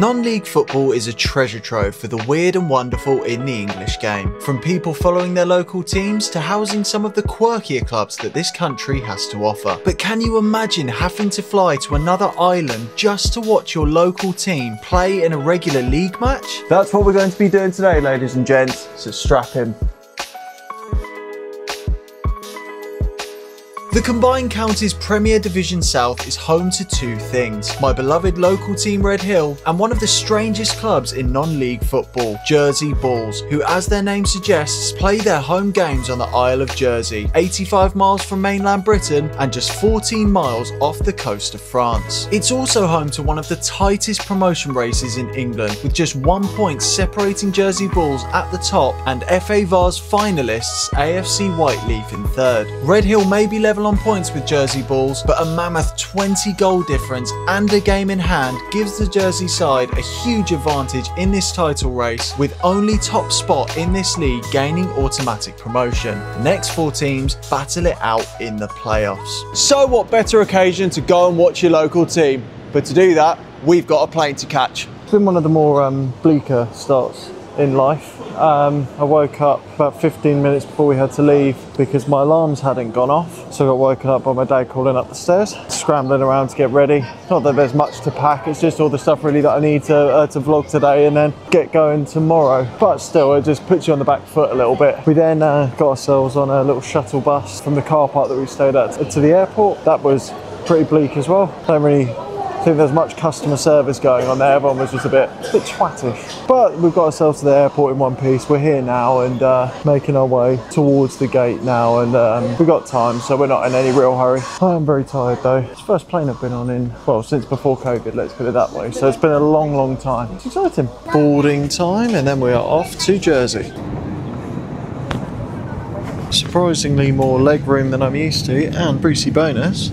Non-league football is a treasure trove for the weird and wonderful in the English game. From people following their local teams to housing some of the quirkier clubs that this country has to offer. But can you imagine having to fly to another island just to watch your local team play in a regular league match? That's what we're going to be doing today, ladies and gents, so strap in. The combined counties Premier Division South is home to two things: my beloved local team Redhill and one of the strangest clubs in non-league football, Jersey Bulls, who as their name suggests play their home games on the Isle of Jersey, 85 miles from mainland Britain and just 14 miles off the coast of France. It's also home to one of the tightest promotion races in England, with just 1 point separating Jersey Bulls at the top and FA Vars finalists AFC Whiteleaf in third. Redhill may be level on points with Jersey Bulls, but a mammoth 20 goal difference and a game in hand gives the Jersey side a huge advantage in this title race, with only top spot in this league gaining automatic promotion. The next four teams battle it out in the playoffs. So what better occasion to go and watch your local team? But to do that, we've got a plane to catch. It's been one of the more bleaker starts in life. I woke up about 15 minutes before we had to leave because my alarms hadn't gone off, so I got woken up by my dad calling up the stairs, scrambling around to get ready. Not that there's much to pack, it's just all the stuff really that I need to vlog today and then get going tomorrow. But still, it just puts you on the back foot a little bit. We then got ourselves on a little shuttle bus from the car park that we stayed at to the airport. That was pretty bleak as well. Don't really think there's much customer service going on there. Everyone was just a bit twattish. But we've got ourselves to the airport in one piece. We're here now and making our way towards the gate now, and we've got time, so we're not in any real hurry. I am very tired though. It's the first plane I've been on in, well, since before COVID, let's put it that way. So it's been a long time. It's exciting. Boarding time, and then we are off to Jersey. Surprisingly more leg room than I'm used to, and Brucey bonus,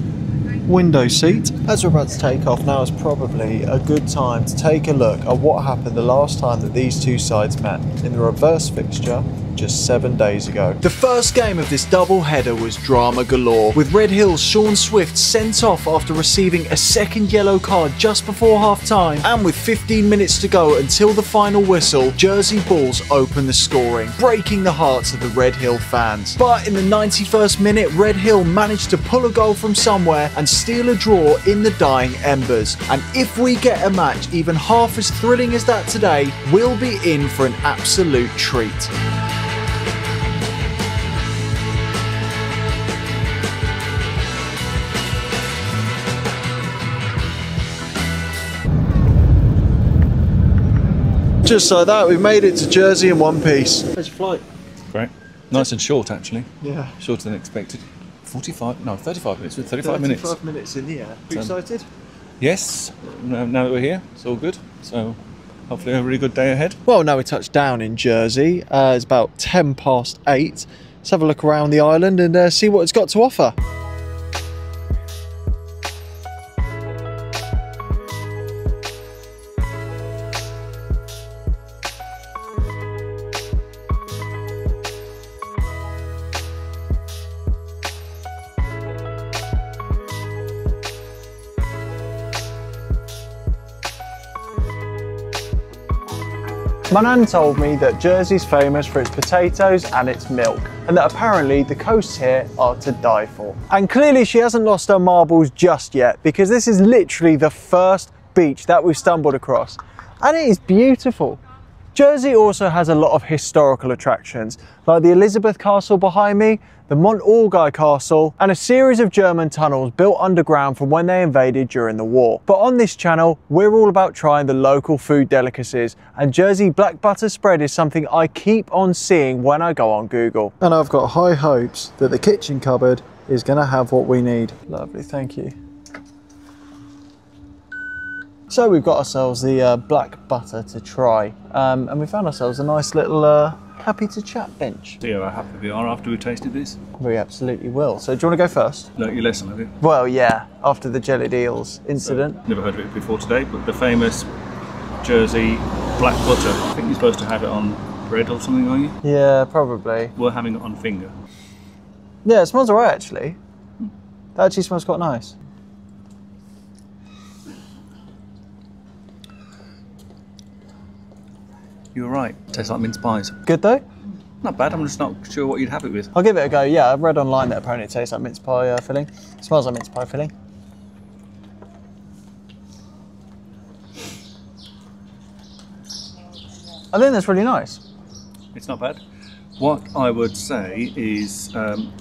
window seat. As we're about to take off, now is probably a good time to take a look at what happened the last time that these two sides met in the reverse fixture just 7 days ago. The first game of this double header was drama galore, with Redhill's Sean Swift sent off after receiving a second yellow card just before half time, and with 15 minutes to go until the final whistle, Jersey Bulls opened the scoring, breaking the hearts of the Redhill fans. But in the 91st minute, Redhill managed to pull a goal from somewhere and steal a draw in the dying embers. And if we get a match even half as thrilling as that today, we'll be in for an absolute treat. Just like that, we've made it to Jersey in one piece. How's your flight? Great. Nice and short, actually. Yeah. Shorter than expected. 35 minutes. 35 minutes. 35 minutes in the air. Are you excited? Yes. Now that we're here, it's all good. So hopefully a really good day ahead. Well, now we touched down in Jersey. It's about 8:10. Let's have a look around the island and see what it's got to offer. My nan told me that Jersey's famous for its potatoes and its milk, and that apparently the coasts here are to die for. And clearly she hasn't lost her marbles just yet, because this is literally the first beach that we've stumbled across, and it is beautiful. Jersey also has a lot of historical attractions, like the Elizabeth Castle behind me, the Mont Orgueil Castle, and a series of German tunnels built underground from when they invaded during the war. But on this channel, we're all about trying the local food delicacies, and Jersey black butter spread is something I keep on seeing when I go on Google. And I've got high hopes that the kitchen cupboard is going to have what we need. Lovely, thank you. So we've got ourselves the black butter to try, and we found ourselves a nice little happy to chat bench. See how happy we are after we tasted this? We absolutely will. So do you want to go first? Learnt your lesson, have you? Well, yeah, after the jellied eels incident. So, never heard of it before today, but the famous Jersey black butter. I think you're supposed to have it on bread or something, are you? Yeah, probably. We're having it on finger. Yeah, it smells alright actually. That actually smells quite nice. You were right. Tastes like mince pies. Good though? Not bad. I'm just not sure what you'd have it with. I'll give it a go. Yeah, I've read online that apparently it tastes like mince pie filling. It smells like mince pie filling. I think that's really nice. It's not bad. What I would say is,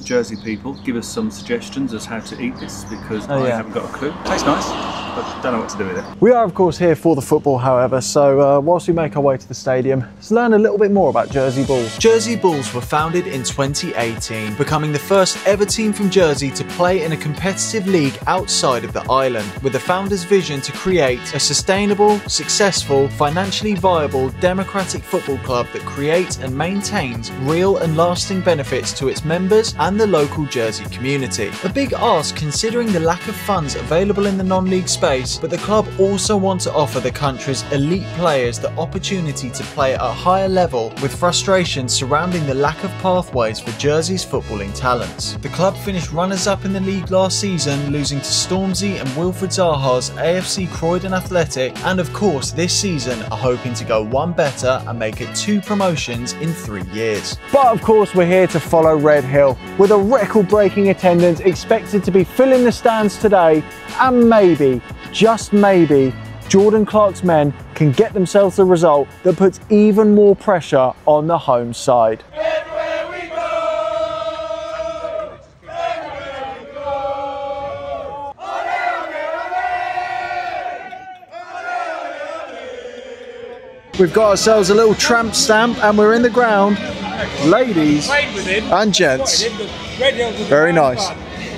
Jersey people, give us some suggestions as how to eat this, because I haven't got a clue. Tastes nice, but don't know what to do with it. We are of course here for the football, however, so whilst we make our way to the stadium, let's learn a little bit more about Jersey Bulls. Jersey Bulls were founded in 2018, becoming the first ever team from Jersey to play in a competitive league outside of the island, with the founders' vision to create a sustainable, successful, financially viable, democratic football club that creates and maintains real and lasting benefits to its members and the local Jersey community. A big ask considering the lack of funds available in the non-league space, but the club also want to offer the country's elite players the opportunity to play at a higher level, with frustrations surrounding the lack of pathways for Jersey's footballing talents. The club finished runners-up in the league last season, losing to Stormzy and Wilfred Zaha's AFC Croydon Athletic, and of course this season are hoping to go one better and make it 2 promotions in 3 years. But of course we're here to follow Redhill, with a record-breaking attendance expected to be filling the stands today, and maybe, just maybe, Jordan Clark's men can get themselves a result that puts even more pressure on the home side. We've got ourselves a little tramp stamp and we're in the ground. Ladies and gents, very nice.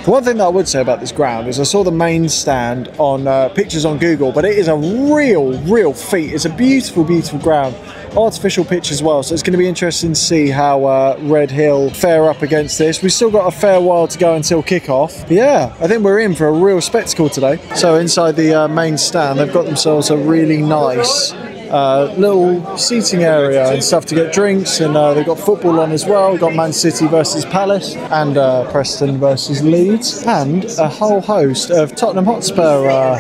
The one thing that I would say about this ground is I saw the main stand on pictures on Google, but it is a real feat. It's a beautiful ground. Artificial pitch as well, so it's going to be interesting to see how Redhill fare up against this. We've still got a fair while to go until kick-off. Yeah, I think we're in for a real spectacle today. So inside the main stand, they've got themselves a really nice little seating area and stuff to get drinks, and they've got football on as well. We've got Man City versus Palace and Preston versus Leeds, and a whole host of Tottenham Hotspur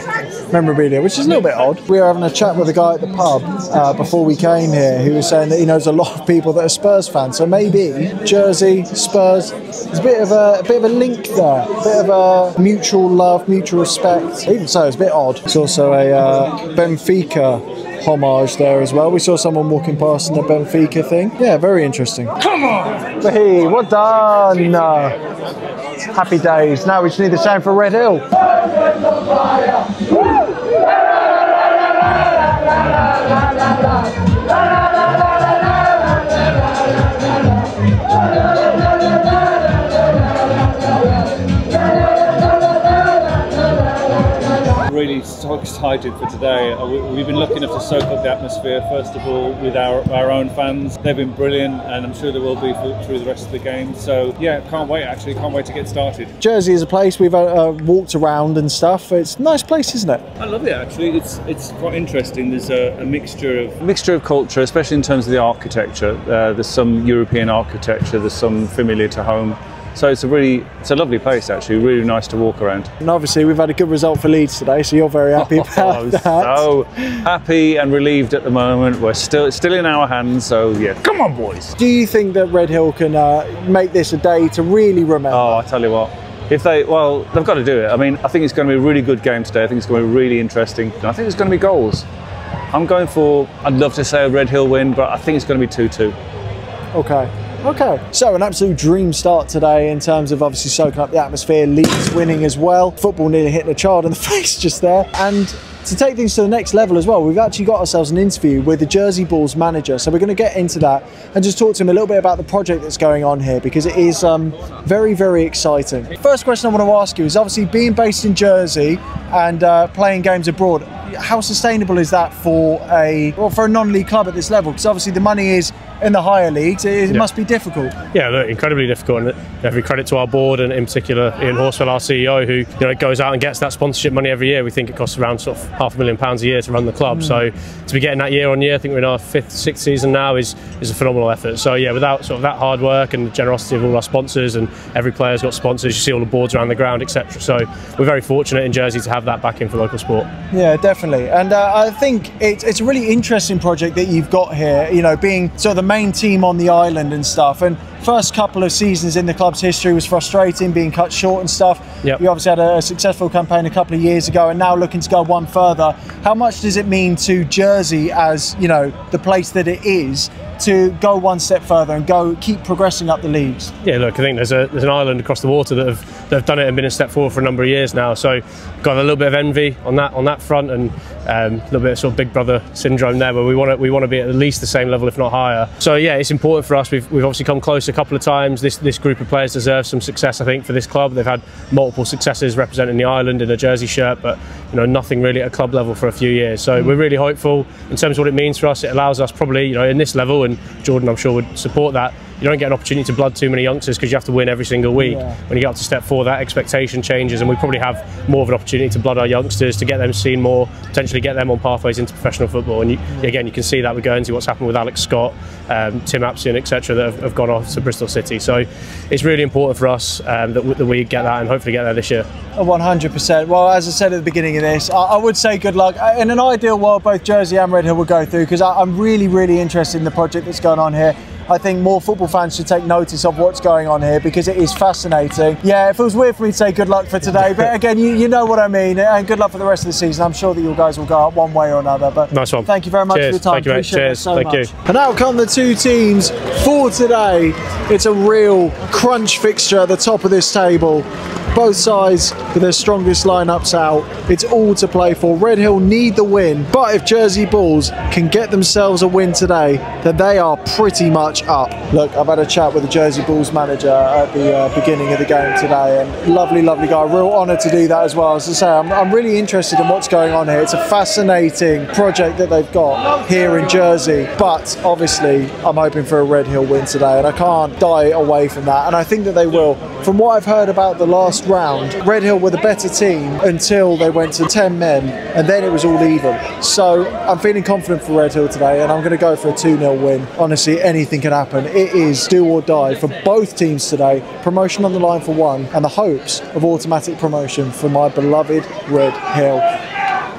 memorabilia, which is a little bit odd. We were having a chat with a guy at the pub before we came here who was saying that he knows a lot of people that are Spurs fans, so maybe Jersey, Spurs, there's a bit of a link there, a bit of a mutual love, mutual respect. Even so, it's a bit odd. It's also a Benfica homage there as well. We saw someone walking past in the Benfica thing. Yeah, very interesting. Come on! Hey, well done! Happy days. Now we just need the same for Redhill. Really so excited for today. We've been lucky enough to soak up the atmosphere, first of all with our own fans. They've been brilliant, and I'm sure they will be through the rest of the game. So yeah, can't wait to get started. Jersey is a place we've walked around and stuff. It's a nice place, isn't it? I love it actually. It's quite interesting. There's a mixture of culture, especially in terms of the architecture. There's some European architecture, there's some familiar to home. So it's a lovely place actually, really nice to walk around. And obviously we've had a good result for Leeds today, so you're very happy about that. So happy and relieved at the moment. It's still in our hands, so yeah, come on boys. Do you think that Redhill can make this a day to really remember? Oh, I tell you what, they've got to do it. I mean, I think it's going to be a really good game today. I think it's going to be really interesting. I think there's going to be goals. I'd love to say a Redhill win, but I think it's going to be 2-2. Okay, so an absolute dream start today in terms of obviously soaking up the atmosphere, Leeds winning as well. Football nearly hitting a child in the face just there. And to take things to the next level as well, we've actually got ourselves an interview with the Jersey Bulls manager. So we're going to get into that and just talk to him a little bit about the project that's going on here, because it is very exciting. First question I want to ask you is, obviously being based in Jersey and playing games abroad, how sustainable is that for a non-league club at this level? Because obviously the money is in the higher leagues. It must be difficult. Yeah, look, incredibly difficult, and every credit to our board, and in particular Ian Horsfell, our CEO, who goes out and gets that sponsorship money every year. We think it costs around sort of £500,000 a year to run the club. So to be getting that year on year, I think we're in our 5th, 6th season now, is a phenomenal effort. So yeah, without sort of that hard work and the generosity of all our sponsors, and every player's got sponsors, you see all the boards around the ground, etc. So we're very fortunate in Jersey to have that backing for local sport. Yeah, definitely. definitely. And I think it's a really interesting project that you've got here, you know, being sort of the main team on the island and stuff. And first couple of seasons in the club's history was frustrating, being cut short and stuff. Yep. You obviously had a successful campaign a couple of years ago and now looking to go one further. How much does it mean to Jersey as, you know, the place that it is, to go one step further and keep progressing up the leagues? Yeah, look, I think there's an island across the water that have done it and been a step forward for a number of years now. So got a little bit of envy on that front, and a little bit of sort of big brother syndrome there, where we want to be at least the same level, if not higher. So yeah, it's important for us. We've obviously come close a couple of times. This group of players deserves some success, I think, for this club. They've had multiple successes representing the island in a Jersey shirt, but you know, nothing really at a club level for a few years. So we're really hopeful in terms of what it means for us. It allows us probably, you know, in this level, and Jordan I'm sure would support that, you don't get an opportunity to blood too many youngsters because you have to win every single week. Yeah. When you get up to step 4, that expectation changes, and we probably have more of an opportunity to blood our youngsters, to get them seen more, potentially get them on pathways into professional football. And again, you can see that with Guernsey, what's happened with Alex Scott, Tim Apsian, etc., that have gone off to Bristol City. So it's really important for us that we get that and hopefully get there this year. 100%. Well, as I said at the beginning of this, I would say good luck. In an ideal world, both Jersey and Redhill will go through, because I'm really, really interested in the project that's going on here. I think more football fans should take notice of what's going on here, because it is fascinating. Yeah, it feels weird for me to say good luck for today, but again, you know what I mean, and good luck for the rest of the season. I'm sure that you guys will go up one way or another. But nice one. Thank you very much for your time. Thank you, mate. Cheers. Thank you. And out come the two teams for today. It's a real crunch fixture at the top of this table. Both sides with their strongest lineups out. It's all to play for. Redhill need the win, but if Jersey Bulls can get themselves a win today, then they are pretty much up. Look, I've had a chat with the Jersey Bulls manager at the beginning of the game today, and lovely guy. Real honour to do that as well. As I say, I'm really interested in what's going on here. It's a fascinating project that they've got here in Jersey, but obviously I'm hoping for a Redhill win today, and I can't die away from that, and I think that they will. From what I've heard about the last round, Redhill were the better team until they went to 10 men, and then it was all even. So I'm feeling confident for Redhill today, and I'm going to go for a 2-0 win. Honestly, anything can happen. It is do or die for both teams today. Promotion on the line for one, and the hopes of automatic promotion for my beloved Redhill.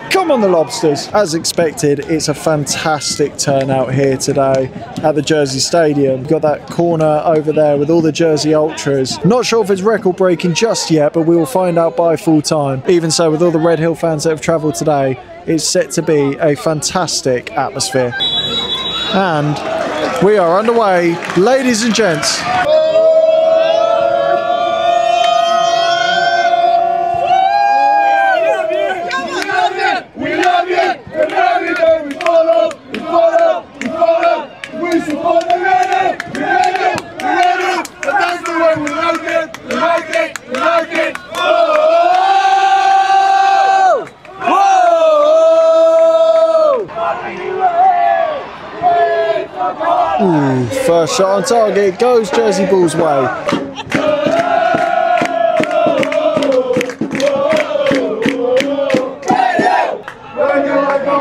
Come on the Lobsters. As expected, it's a fantastic turnout here today at the Jersey Stadium. We've got that corner over there with all the Jersey Ultras. Not sure if it's record breaking just yet, but we will find out by full time. Even so, with all the Redhill fans that have travelled today, it's set to be a fantastic atmosphere. And we are underway, ladies and gents. Ooh, first shot on target goes Jersey Bulls' way.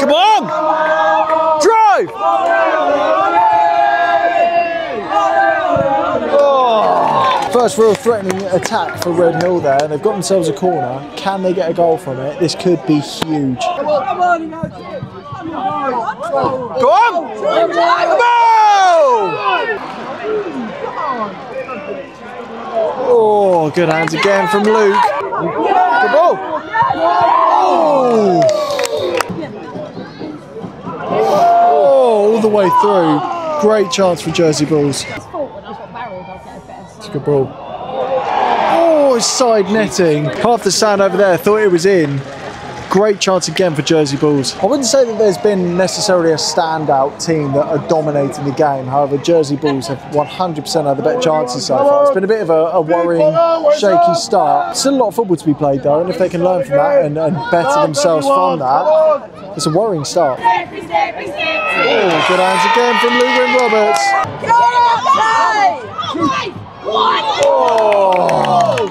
Come on! Drive! Oh. First real threatening attack for Redhill there. They've got themselves a corner. Can they get a goal from it? This could be huge. Come on! Go on! Come on! Oh, good hands again from Luke. Good ball. Oh, all the way through. Great chance for Jersey Bulls. It's a good ball. Oh, it's side netting. Half the stand over there thought it was in. Great chance again for Jersey Bulls. I wouldn't say that there's been necessarily a standout team that are dominating the game. However, Jersey Bulls have 100% had the better chances so far. It's been a bit of a worrying, shaky start. Still a lot of football to be played though, and if they can learn from that and better themselves from that, it's a worrying start. Oh, good hands again from Luke Roberts. Oh.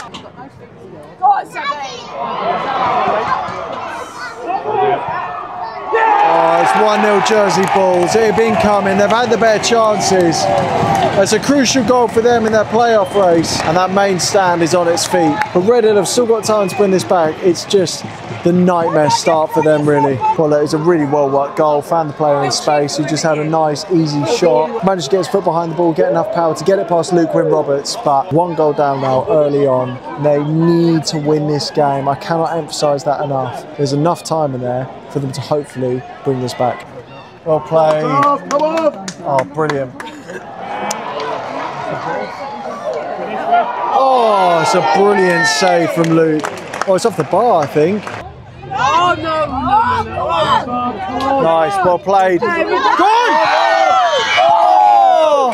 Oh, it's 1-0 Jersey Bulls. It had been coming. They've had the better chances. It's a crucial goal for them in their playoff race, and that main stand is on its feet. But Redhill have still got time to win this back. It's just the nightmare start for them, really. Well, it was a really well-worked goal. Found the player in space who just had a nice, easy shot. Managed to get his foot behind the ball, get enough power to get it past Luke Wynne-Roberts. But 1 goal down now early on. They need to win this game. I cannot emphasise that enough. There's enough time in there for them to hopefully bring this back. Well played. Come on. Oh, brilliant. Oh, it's a brilliant save from Luke. Oh, it's off the bar, I think. Oh, no. Nice, well played. Go on! Oh!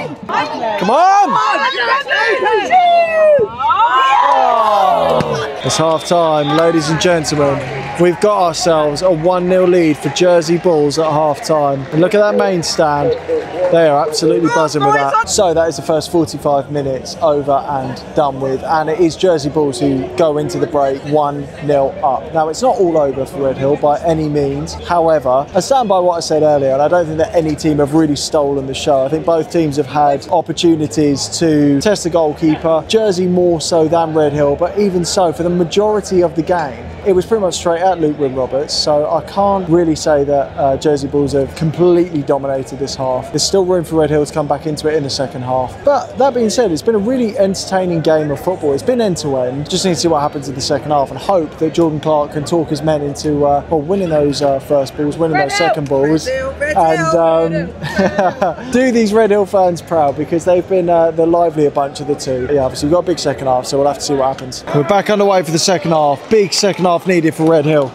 Come on! It's half time, ladies and gentlemen. We've got ourselves a 1-0 lead for Jersey Bulls at half time. And look at that main stand. They are absolutely buzzing with that. So that is the first 45 minutes over and done with. And it is Jersey Bulls who go into the break 1-0 up. Now, it's not all over for Redhill by any means. However, I stand by what I said earlier, and I don't think that any team have really stolen the show. I think both teams have had opportunities to test the goalkeeper. Jersey more so than Redhill, but even so, for the majority of the game, it was pretty much straight at Luke Wynne-Roberts, so I can't really say that Jersey Bulls have completely dominated this half. There's still room for Redhill to come back into it in the second half. But that being said, it's been a really entertaining game of football. It's been end-to-end. Just need to see what happens in the second half and hope that Jordan Clark can talk his men into winning those first balls, winning those second balls, and do these Redhill fans proud, because they've been the livelier bunch of the two. Yeah, obviously we've got a big second half, so we'll have to see what happens. We're back underway for the second half. Big second half needed for Redhill.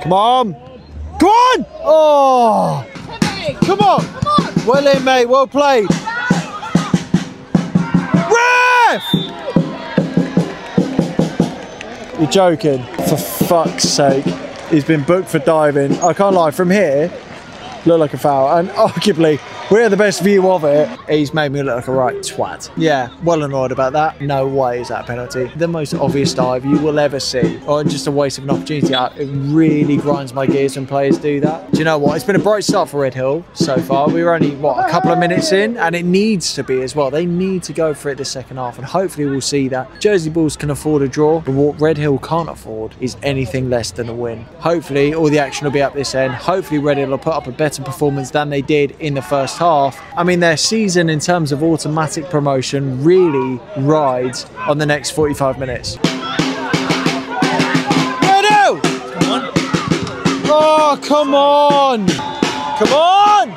Come on! Come on! Oh! Come on! Well in, mate. Well played. Ref! You're joking. For fuck's sake. He's been booked for diving. I can't lie. From here, look like a foul. And arguably, we had the best view of it. He's made me look like a right twat. Yeah, well annoyed about that. No way is that a penalty. The most obvious dive you will ever see, or just a waste of an opportunity. It really grinds my gears when players do that. Do you know what? It's been a bright start for Redhill so far. We were only, what, a couple of minutes in, and it needs to be as well. They need to go for it this second half, and hopefully we'll see that. Jersey Bulls can afford a draw, but what Redhill can't afford is anything less than a win. Hopefully all the action will be up this end. Hopefully Redhill will put up a better performance than they did in the first half. I mean, their season in terms of automatic promotion really rides on the next 45 minutes. Redhill! Come on. Oh, come on! Come on!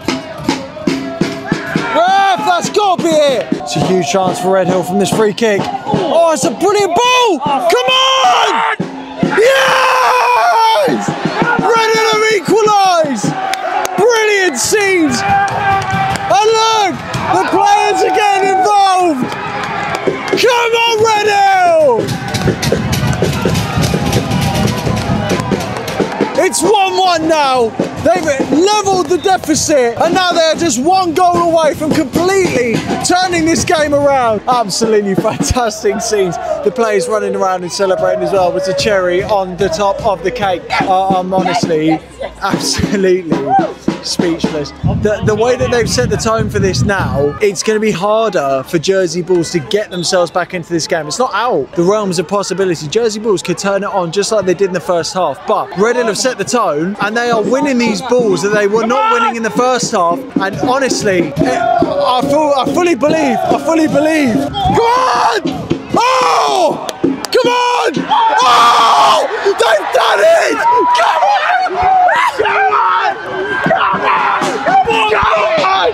Ref, that's got to be it! It's a huge chance for Redhill from this free kick. Oh, it's a brilliant ball! Come on! Yes! Redhill have equalised! Brilliant scenes! And look! The players are getting involved! Come on, Redhill! It's 1-1 now. They've levelled the deficit, and now they're just 1 goal away from completely turning this game around. Absolutely fantastic scenes. The players running around and celebrating as well with the cherry on the top of the cake. I'm honestly absolutely speechless. The way that they've set the tone for this now, it's going to be harder for Jersey Bulls to get themselves back into this game. It's not out the realms of possibility. Jersey Bulls could turn it on just like they did in the first half, but Redhill have set the tone, and they are winning these balls that they were not winning in the first half. And honestly, I fully believe. Come on! Oh! Come on! Oh! They've done it! Come on! Come on! Come on! Come on!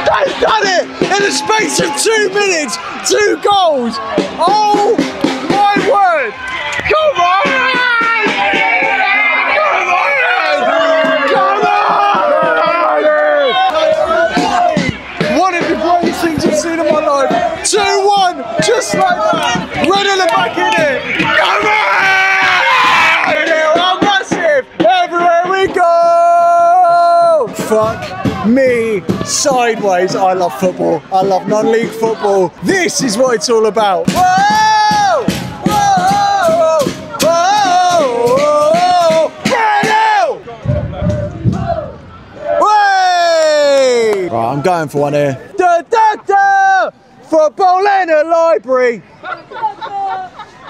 They've done it! In the space of 2 minutes, 2 goals! Oh my word! Come on! Come on! Come on! One of the greatest things I've seen in my life. 2-1, just like that. Redhill are back in it. Come on! Redhill are massive everywhere we go. Fuck me sideways. I love football. I love non-league football. This is what it's all about. Whoa! Whoa! Whoa! Redhill! Way! Right, I'm going for one here. Da da da! Football in a library.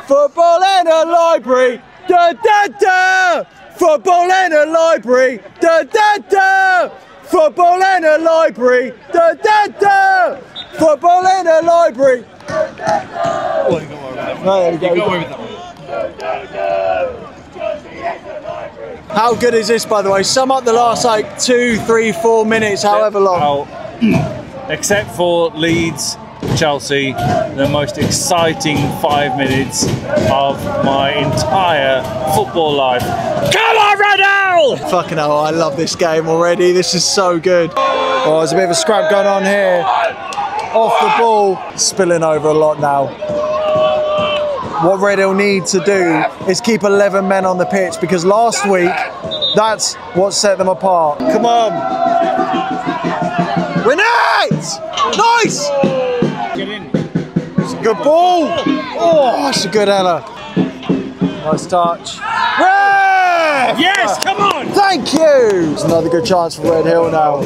Football in a library. Da Da da da! Football in a library! Da da da! Football in a library! Da da da! Football in a library! Oh, you got away with that one. No, there we go. You got away with that one. How good is this, by the way? Sum up the last like 2, 3, 4 minutes, however long. Except for Leeds, Chelsea, the most exciting 5 minutes of my entire football life. Come on, Redhill! Fucking hell, I love this game already. This is so good. Oh, there's a bit of a scrap going on here. Off the ball. Spilling over a lot now. What Redhill need to do is keep 11 men on the pitch, because last week, that's what set them apart. Come on. Win it! Nice! Get in. It's a good ball. Oh, that's a good header. Nice touch. Ref! Yes, come on! Thank you! It's another good chance for Redhill now.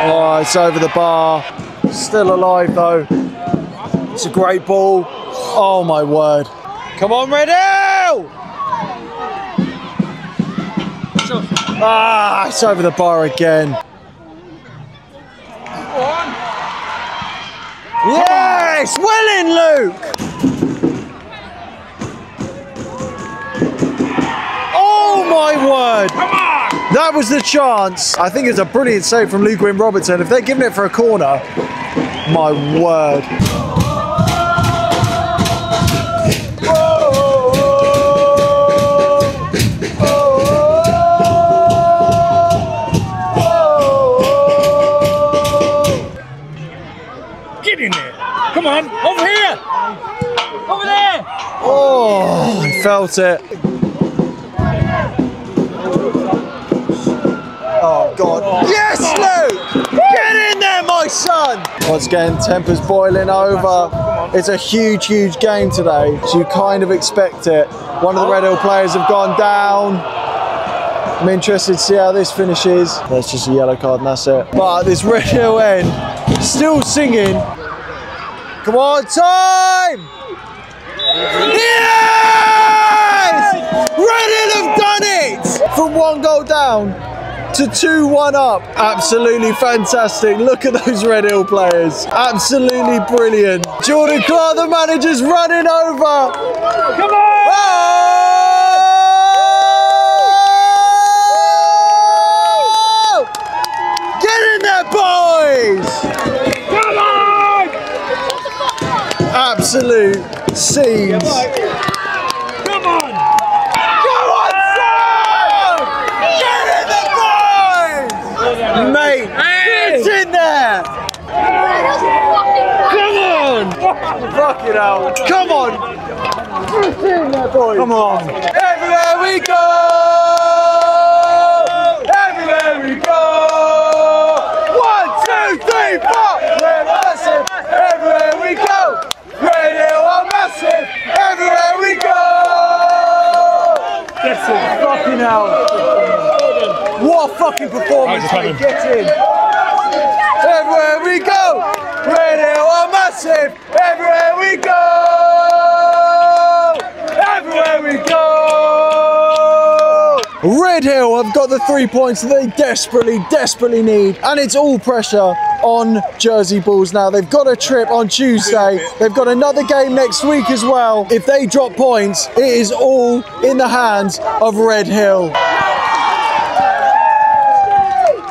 Oh, it's over the bar. Still alive though. It's a great ball. Oh my word. Come on, Redhill! Ah, it's over the bar again. Yes! Well in, Luke! Oh my word! Come on! That was the chance. I think it's a brilliant save from Luke Robertson. If they're giving it for a corner, my word. Get in there! Come on, over here! Over there! Oh, I felt it. Oh, God. Yes, Luke! Get in there, my son! Once again, tempers boiling over. It's a huge, huge game today, so you kind of expect it. One of the Redhill players have gone down. I'm interested to see how this finishes. That's just a yellow card and that's it. But this Redhill end, still singing. Come on, time! Yes! Redhill have done it! From 1 goal down to 2-1 up. Absolutely fantastic. Look at those Redhill players. Absolutely brilliant. Jordan Clark, the manager's running over. Come on! Oh! Get in there, boys! Come on! Absolute scenes. Come on! Come on, son! Get in there, boys! Mate, get in there! Come on! Fucking hell. Come on! Get in there, boys! Come on! Everywhere we go! Everywhere we go! 1, 2, 3, 4! We're massive! Everywhere we go! Redhill are massive! Everywhere we go! Get in! Fucking hell! What a fucking performance, mate! Get in! Everywhere we go! Redhill are massive! Everywhere we go! Everywhere we go! Redhill have got the 3 points that they desperately, desperately need, and it's all pressure on Jersey Bulls now. They've got a trip on Tuesday. They've got another game next week as well. If they drop points, it is all in the hands of Redhill.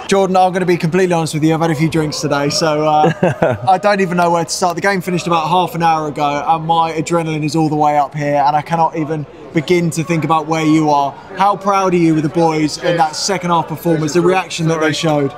Jordan, I'm going to be completely honest with you. I've had a few drinks today, so I don't even know where to start. The game finished about half an hour ago, and my adrenaline is all the way up here, and I cannot even begin to think about where you are. How proud are you with the boys in that second half performance, the reaction that they showed?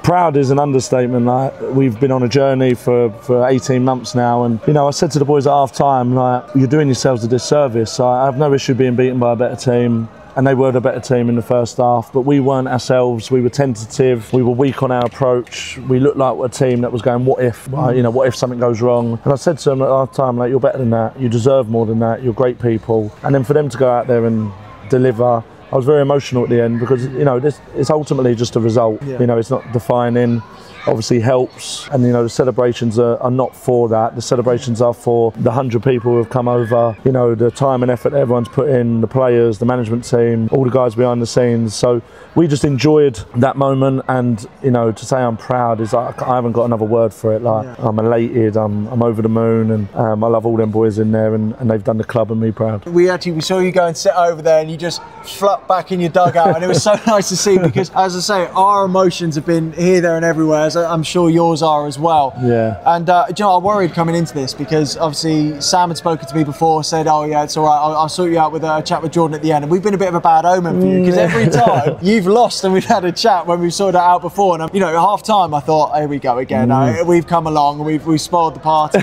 Proud is an understatement. Like, we've been on a journey for 18 months now, and you know, I said to the boys at half time, like, you're doing yourselves a disservice. I have no issue being beaten by a better team, and they were the better team in the first half, but we weren't ourselves. We were tentative, we were weak on our approach. We looked like a team that was going, what if? You know, what if something goes wrong? And I said to them at half time, like, you're better than that, you deserve more than that, you're great people. And then for them to go out there and deliver, I was very emotional at the end because, you know, this it's ultimately just a result. Yeah. You know, it's not defining. Obviously helps, and you know the celebrations are not for that. The celebrations are for the 100 people who have come over, you know, the time and effort everyone's put in, the players, the management team, all the guys behind the scenes. So we just enjoyed that moment, and you know, to say I'm proud is I haven't got another word for it. Like, I'm elated, I'm over the moon, and I love all them boys in there, and they've done the club and me proud. We saw you go and sit over there, and you just flop back in your dugout, and it was so nice to see, because as I say, our emotions have been here, there and everywhere, as I'm sure yours are as well. Yeah. And you know, I worried coming into this because obviously Sam had spoken to me before, said, oh yeah, it's all right, I'll sort you out with a chat with Jordan at the end. And we've been a bit of a bad omen for you, because every time you've lost and we've had a chat when we've sorted it out before. And you know, at half time I thought, here we go again. We've come along and we've spoiled the party.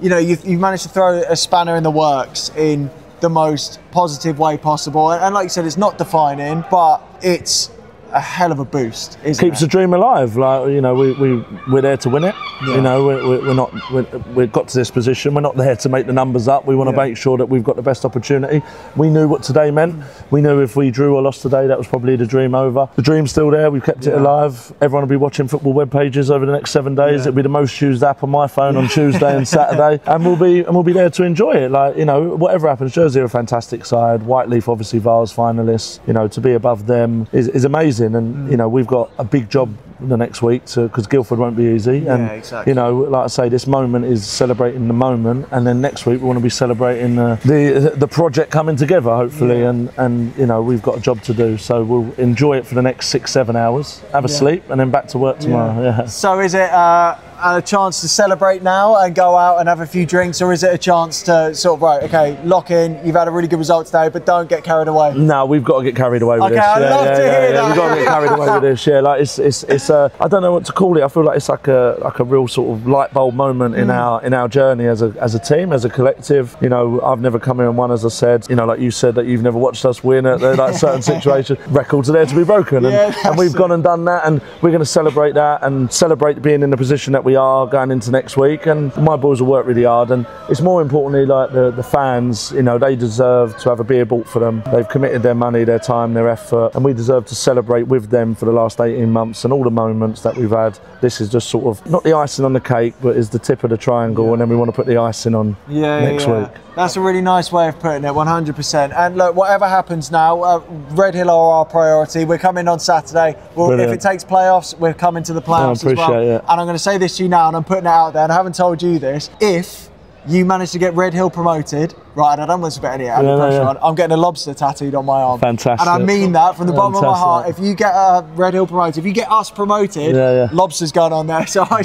You know, you've managed to throw a spanner in the works in the most positive way possible. And like you said, it's not defining, but it's a hell of a boost, isn't Keeps it? the dream alive. Like, you know, we're there to win it. Yeah. You know, we've got to this position. We're not there to make the numbers up. We want to make sure that we've got the best opportunity. We knew what today meant. We knew if we drew or lost today, that was probably the dream over. The dream's still there. We've kept it alive. Everyone will be watching football web pages over the next 7 days. It'll be the most used app on my phone on Tuesday and Saturday, and we'll be there to enjoy it. Like, you know, whatever happens, Jersey are a fantastic side. Whiteleaf, obviously, Vars finalists. You know, to be above them is amazing. And you know, we've got a big job the next week because Guildford won't be easy. And exactly. you know, like I say, this moment is celebrating the moment, and then next week we want to be celebrating the project coming together, hopefully. And you know, we've got a job to do, so we'll enjoy it for the next 6-7 hours, have a sleep, and then back to work tomorrow. So is it a chance to celebrate now and go out and have a few drinks, or is it a chance to sort of, right, okay, lock in, you've had a really good result today, but don't get carried away? No, we've got to get carried away with this. I'd love to hear that. We've got to get carried away with this. Yeah, like it's I don't know what to call it. I feel like it's like a real sort of light bulb moment in our journey as a team, as a collective. You know, I've never come here and won, as I said. You know, like you said, that you've never watched us win at like certain situations. Records are there to be broken, and we've gone and done that, and we're going to celebrate that and celebrate being in the position that we are going into next week. And my boys will work really hard, and it's more importantly, like the fans, you know, they deserve to have a beer bought for them. They've committed their money, their time, their effort, and we deserve to celebrate with them for the last 18 months and all the moments that we've had. This is just sort of not the icing on the cake, but is the tip of the triangle, and then we want to put the icing on next week. That's a really nice way of putting it, 100%. And look, whatever happens now, Redhill are our priority. We're coming on Saturday. Well, if it takes playoffs, we're coming to the playoffs as well. It. And I'm going to say this to you now, and I'm putting it out there, and I haven't told you this. If you manage to get Redhill promoted, right, I don't want to put any pressure on. I'm getting a lobster tattooed on my arm. Fantastic. And I mean that from the bottom of my heart. If you get Redhill promoted, if you get us promoted, lobster's going on there. So I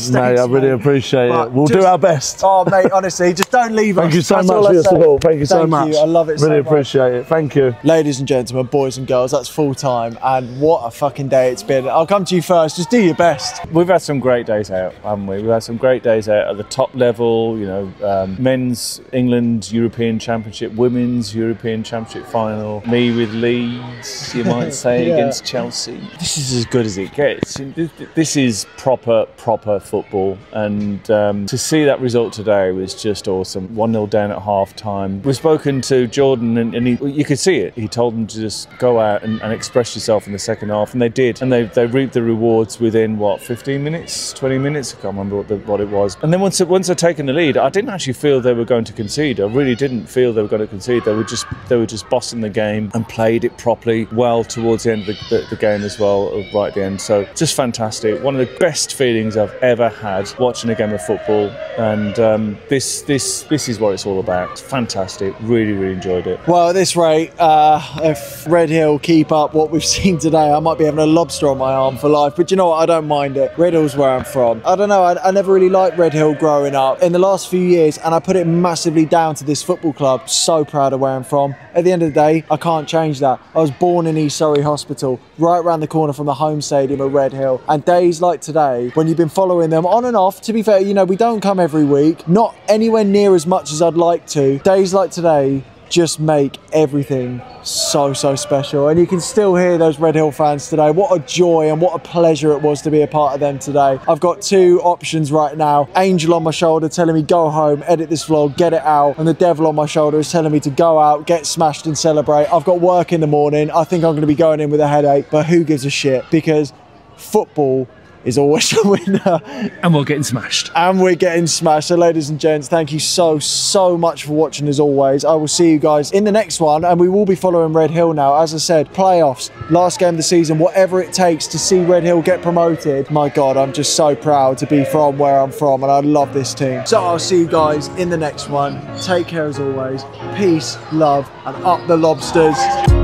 really appreciate it. We'll do our best. Oh, mate, honestly, just don't leave us. Thank you so much for your support. Thank you so much. I love it so much. Really appreciate it. Thank you. Ladies and gentlemen, boys and girls, that's full time, and what a fucking day it's been. I'll come to you first. Just do your best. We've had some great days out, haven't we? We've had some great days out at the top level, you know, men's England European Championship, women's European Championship final. Me with Leeds, you might say, against Chelsea. This is as good as it gets. This is proper football, and to see that result today was just awesome. 1-0 down at half time. We've spoken to Jordan, and you could see it. He told them to just go out and express yourself in the second half, and they did. And they reaped the rewards within, what, 15 minutes, 20 minutes? I can't remember what it was. And then once they'd taken the lead, I didn't actually feel they were going to concede. I really didn't feel they were going to concede. They were just bossing the game and played it properly well towards the end of the game as well, right at the end. So just fantastic. One of the best feelings I've ever had watching a game of football, and this is what it's all about. It's fantastic. Really enjoyed it. Well, at this rate, if Redhill keep up what we've seen today, I might be having a lobster on my arm for life. But you know what? I don't mind it. Redhill's where I'm from. I don't know. I never really liked Redhill growing up. In the last few years, and I put it massively down to this football club. So proud of where I'm from. At the end of the day, I can't change that. I was born in East Surrey Hospital, right around the corner from the home stadium at Redhill. And days like today, when you've been following them on and off, to be fair, you know, we don't come every week, not anywhere near as much as I'd like to. Days like today just make everything so special. And you can still hear those Redhill fans today. What a joy and what a pleasure it was to be a part of them today. I've got two options right now. Angel on my shoulder telling me go home, edit this vlog, get it out, and the devil on my shoulder is telling me to go out, get smashed and celebrate. I've got work in the morning. I think I'm going to be going in with a headache, but who gives a shit, because football is always a winner. And we're getting smashed. And we're getting smashed. So ladies and gents, thank you so much for watching as always. I will see you guys in the next one, and we will be following Redhill now. As I said, playoffs, last game of the season, whatever it takes to see Redhill get promoted. My God, I'm just so proud to be from where I'm from, and I love this team. So I'll see you guys in the next one. Take care as always. Peace, love, and up the lobsters.